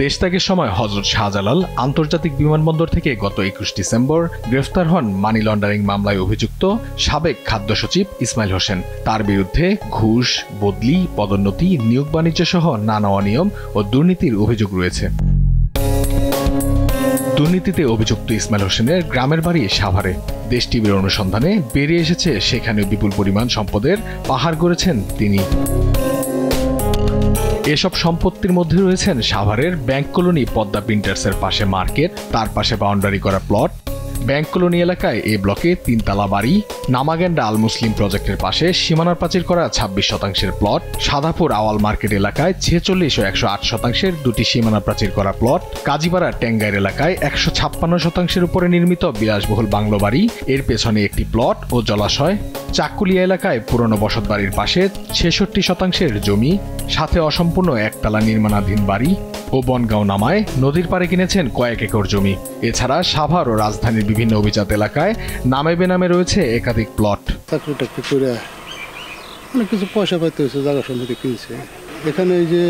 দেশত্যাগের সময় হযরত শাহজালাল আন্তর্জাতিক বিমানবন্দর থেকে গত ২১ ডিসেম্বর গ্রেফতার হন মানি লন্ডারিং মামলায় অভিযুক্ত সাবেক খাদ্য সচিব ইসমাইল হোসেন। তার বিরুদ্ধে ঘুষ, বদলি, পদোন্নতি, নিয়োগ বাণিজ্য সহ নানা অনিয়ম ও দুর্নীতির অভিযোগ রয়েছে। দুর্নীতিতে অভিযুক্ত ইসমাইল হোসেনের গ্রামের বাড়ি সাভারে। দেশ টিভির অনুসন্ধানে বেরিয়ে এসেছে সেখানে বিপুল পরিমাণ সম্পদের পাহাড় গড়েছেন তিনি। এসব সম্পত্তির মধ্যে রয়েছেন সাভারের ব্যাংক কলোনি পদ্মা প্রিন্টার্সের পাশে মার্কেট, তার পাশে বাউন্ডারি করা প্লট, ব্যাংক কলোনি এলাকায় এ ব্লকে ৩ তালা বাড়ি, নামাগেন্ডা আল মুসলিম প্রজেক্টের পাশে সীমানার প্রাচীর করা ২৬ শতাংশের প্লট, সাদাপুর আওয়াল মার্কেট এলাকায় ৪৬ ও ১০৮ শতাংশের দুটি সীমানা প্রাচীর করা প্লট, কাজীপাড়া ট্যাঙ্গাইর এলাকায় ১৫৬ শতাংশের উপরে নির্মিত বিলাসবহুল বাংলো বাড়ি, এর পেছনে একটি প্লট ও জলাশয়, চাকুলিয়া এলাকায় পুরনো বসত বাড়ির পাশে ৬৬ শতাংশের জমি, সাথে অসম্পূর্ণ একতলা নির্মাণাধীন বাড়ি ও বনগাঁও নামায় নদীর পাড়ে কিনেছেন কয়েক একর জমি। এছাড়া সাভার ও রাজধানীর বিভিন্ন অভিজাত এলাকায় নামে বেনামে রয়েছে একাধিক প্লট। চাকরি করে অনেক কিছু পয়সা পাইতে হয়েছে, জায়গা সম্পত্তি কিনছে। এখানে এই যে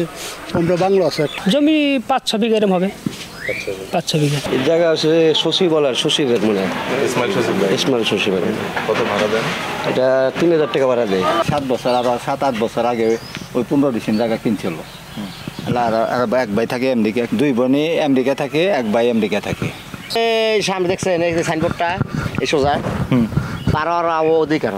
আমরা বাংলা আছে জমি ৫-৬ বিঘা এরকম হবে, ৫-৬ বিঘা। এই জায়গা আছে শশী বলার, শশীর মনে হয় ইসমাইল শশী। কত ভাড়া দেন? এটা ৩,০০০ টাকা ভাড়া দেয়। ৭ বছর আর ৭-৮ বছর আগে ওই ১৫ ডিসেম্বর জায়গা কিনছিল। এক ভাই থাকে আমেরিকা, 2 বোনই আমেরিকা থাকে, এক ভাই আমেরিকা থাকে। এই সামনে দেখছেন এই সাইনবোর্ডটা, এই সোজা পারার অধিকার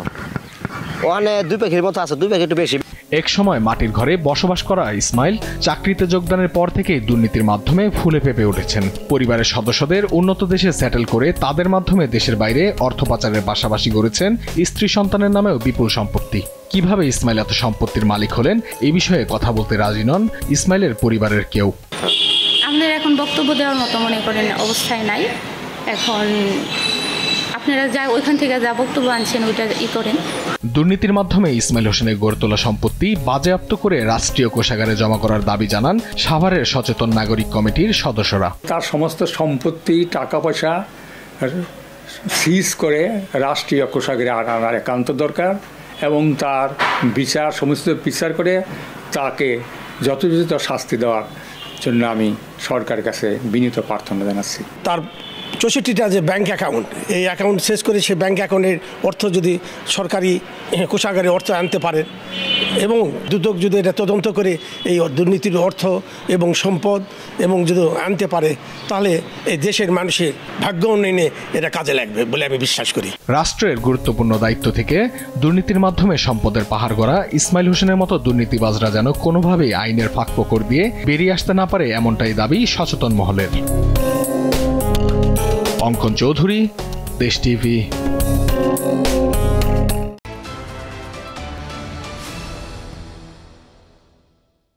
ওখানে 2 পাখির মতো আছে, 2 পাখি একটু বেশি। এক সময় মাটির ঘরে বসবাস করা ইসমাইল চাকরিতে যোগদানের পর থেকেই দুর্নীতির মাধ্যমে ফুলে ফেঁপে উঠেছেন। পরিবারের সদস্যদের উন্নত দেশে সেটেল করে তাদের মাধ্যমে দেশের বাইরে অর্থ পাচারের পাশাপাশি গড়েছেন স্ত্রী সন্তানের নামেও বিপুল সম্পত্তি। কিভাবে ইসমাইল এত সম্পত্তির মালিক হলেন, এই বিষয়ে কথা বলতে রাজি নন ইসমাইলের পরিবারের কেউ। আপনারা এখন বক্তব্য দেওয়ার মতো মনে করেন অবস্থায় নাই। এখন আপনারা যা ওইখান থেকে যা বক্তব্য আনছেন ওইটা করেন। দুর্নীতির মাধ্যমে ইসমাইল হোসেনের গড়ে তোলা সম্পত্তি বাজেয়াপ্ত করে রাষ্ট্রীয় কোষাগারে জমা করার দাবি জানান সাভারের সচেতন নাগরিক কমিটির সদস্যরা। তার সমস্ত সম্পত্তি, টাকা পয়সা সিজ করে রাষ্ট্রীয় কোষাগারে আনার একান্ত দরকার এবং তার সমস্ত বিচার করে তাকে যথাযথ শাস্তি দেওয়ার জন্য আমি সরকারের কাছে বিনীত প্রার্থনা জানাচ্ছি। তার ৬৪টা যে ব্যাংক অ্যাকাউন্ট, এই অ্যাকাউন্ট শেষ করে সে ব্যাংক অ্যাকাউন্টের অর্থ যদি সরকারি কোষাগারে অর্থ আনতে পারে এবং দুদক যদি এটা তদন্ত করে এই দুর্নীতির অর্থ এবং সম্পদ এবং যদি আনতে পারে, তাহলে এই দেশের মানুষের ভাগ্য উন্নয়নে এটা কাজে লাগবে বলে আমি বিশ্বাস করি। রাষ্ট্রের গুরুত্বপূর্ণ দায়িত্ব থেকে দুর্নীতির মাধ্যমে সম্পদের পাহাড় গড়া ইসমাইল হোসেনের মতো দুর্নীতিবাজরা যেন কোনোভাবেই আইনের ফাঁকফোকর দিয়ে বেরিয়ে আসতে না পারে, এমনটাই দাবি সচেতন মহলের। অঙ্কন চৌধুরী, দেশ টিভি।